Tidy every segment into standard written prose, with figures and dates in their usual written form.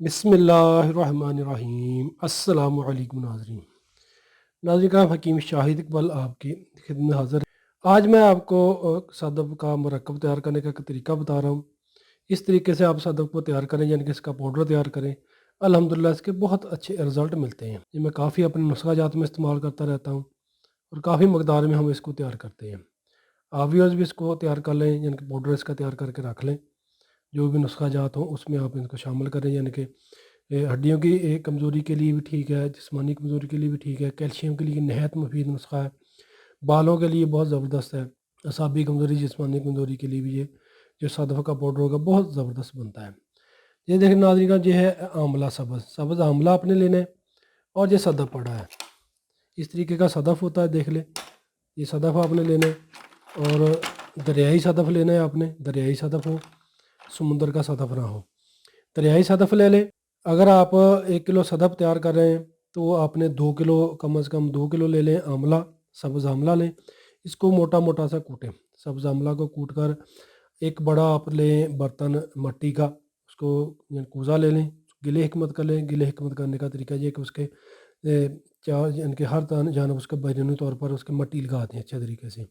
बिस्मिल्लाहिर्रहमानिर्रहीम। अस्सलामु अलैकुम नाज़रीन। नाज़रीन का हकीम शाहिद इकबाल आपकी खिदमत में हाज़िर है। आज मैं आपको सदफ़ का मुरक्कब तैयार करने का एक तरीका बता रहा हूँ। इस तरीके से आप सदफ़ को तैयार करें, यानी कि इसका पाउडर तैयार करें। अल्हम्दुलिल्लाह इसके बहुत अच्छे रिज़ल्ट मिलते हैं। ये मैं काफ़ी अपने नुस्खा जात में इस्तेमाल करता रहता हूँ और काफ़ी मकदार में हम इसको तैयार करते हैं। आप व्यूअर्स भी इसको तैयार कर लें, यानी कि पाउडर इसका तैयार करके रख लें। जो भी नुस्खा जात हो उसमें आप इनको शामिल करें, यानी कि हड्डियों की कमज़ोरी के लिए भी ठीक है, जिस्मानी कमज़ोरी के लिए भी ठीक है, कैल्शियम के लिए नहायत मुफीद नुस्खा है, बालों के लिए बहुत ज़बरदस्त है, असाबी कमज़ोरी जिस्मानी कमज़ोरी के लिए भी ये जो सदफ़ का पाउडर होगा बहुत ज़बरदस्त बनता है। ये देखें नाज़रीन का ये है आंवला, सब्ज़ सब्ज़ आंवला आपने लेना है और ये सदफ़ पड़ा है। इस तरीके का सदफ़ होता है, देख लें। ये सदफ़ आपने लेना है और दरियाई सदफ़ लेना है आपने। दरियाई सदफ़ हो, समुंदर का सदफ़ ना हो। दरियाई सदफ़ ले लें। अगर आप 1 किलो सदफ़ तैयार कर रहे हैं तो आपने 2 किलो, कम से कम 2 किलो ले लें आंवला, सब्ज़ आंवला लें। इसको मोटा मोटा सा कूटें। सब्ज़ आंवला को कूट कर एक बड़ा आप लें बर्तन मट्टी का, उसको या कूज़ा ले लें, गिले हिकमत कर लें। गिले हिकमत करने का तरीका ये है कि उसके चार इनके हर जानब उसके बैरूनी तौर पर उसके मट्टी लगा दें अच्छे तरीके से,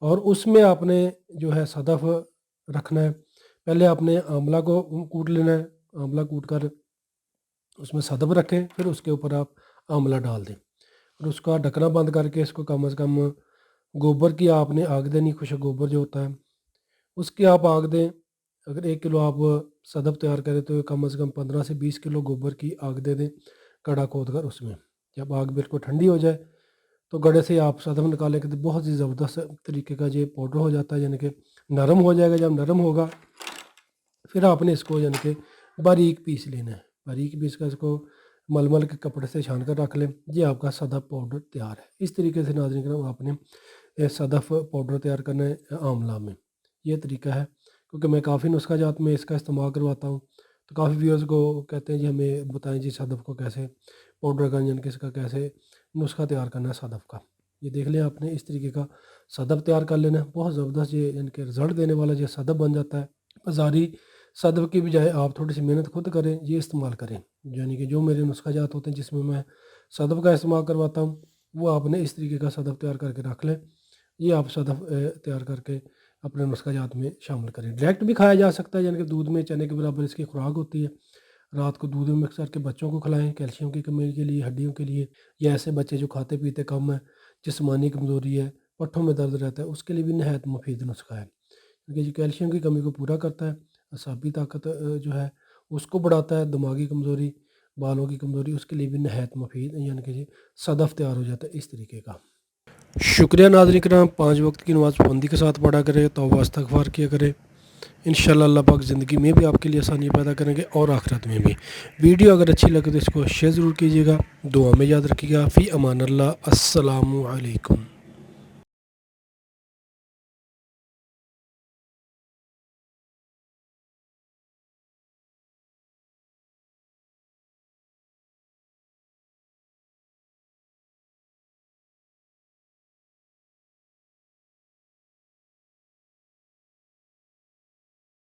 और उसमें आपने जो है सदफ़ रखना है। पहले आपने आंवला को कूट लेना है। आंवला कूट कर उसमें सदफ़ रखें, फिर उसके ऊपर आप आंवला डाल दें और उसका ढकना बंद करके इसको कम से कम गोबर की आपने आग देनी, खुशक गोबर जो होता है उसकी आप आग दें। अगर 1 किलो आप सदफ़ तैयार करें तो कम से कम 15 से 20 किलो गोबर की आग दे दें, कड़ा खोद कर उसमें। जब आग बिल्कुल ठंडी हो जाए तो गड़े से आप सदफ़ निकालें कि तो बहुत ही ज़बरदस्त तरीके का ये पाउडर हो जाता है, यानी कि नरम हो जाएगा। जब नरम होगा फिर आपने इसको यानी कि बारीक पीस लेना है। बारीक पीस कर इसको मलमल के कपड़े से छान कर रख लें। ये आपका सदफ़ पाउडर तैयार है। इस तरीके से नाज़रीन करम आपने सदफ़ पाउडर तैयार करना है आंवला में। ये तरीका है, क्योंकि मैं काफ़ी नुस्खा जात में इसका इस्तेमाल करवाता हूँ, तो काफ़ी व्यूअर्स को कहते हैं जी हमें बताएं जी सदफ़ को कैसे पाउडर का, यानी कि इसका कैसे नुस्खा तैयार करना है सदफ़ का। ये देख लें, आपने इस तरीके का सदफ़ तैयार कर लेना है। बहुत ज़बरदस्त ये यानी कि रिज़ल्ट देने वाला ये सदफ़ बन जाता है। बाज़ारी सदफ़ की बजाय आप थोड़ी सी मेहनत खुद करें, ये इस्तेमाल करें। यानी कि जो मेरे नुस्खा जात होते हैं जिसमें मैं सदफ़ का इस्तेमाल करवाता हूँ, वो आपने इस तरीके का सदफ़ तैयार करके रख लें। ये आप सदफ़ तैयार करके अपने नुस्खा जात में शामिल करें। डायरेक्ट भी खाया जा सकता है, यानी कि दूध में चने के बराबर इसकी खुराक होती है। रात को दूध में मिक्स करके बच्चों को खिलाएँ, कैल्शियम की कमी के लिए, हड्डियों के लिए, या ऐसे बच्चे जो खाते पीते कम हैं, जिस्मानी कमज़ोरी है, पट्ठों में दर्द रहता है, उसके लिए भी नहायत मुफीद नुस्खा है। क्योंकि ये कैल्शियम की कमी को पूरा करता है, असाबी ताकत जो है उसको बढ़ाता है, दिमागी कमज़ोरी, बालों की कमज़ोरी, उसके लिए भी नहायत मुफीद, यानी कि ये सदफ़ तैयार हो जाता है इस तरीके का। शुक्रिया नाज़रीन किराम। 5 वक्त की नमाज़ पाबंदी के साथ पढ़ा करें, तौबा इस्तग़फ़ार किया करें। इंशाअल्लाह अल्लाह पाक ज़िंदगी में भी आपके लिए आसानी पैदा करेंगे और आखिरत में भी। वीडियो अगर अच्छी लगे तो इसको शेयर ज़रूर कीजिएगा। दुआ में याद रखिएगा। फ़ी अमान अल्लाह। अस्सलामु अलैकुम।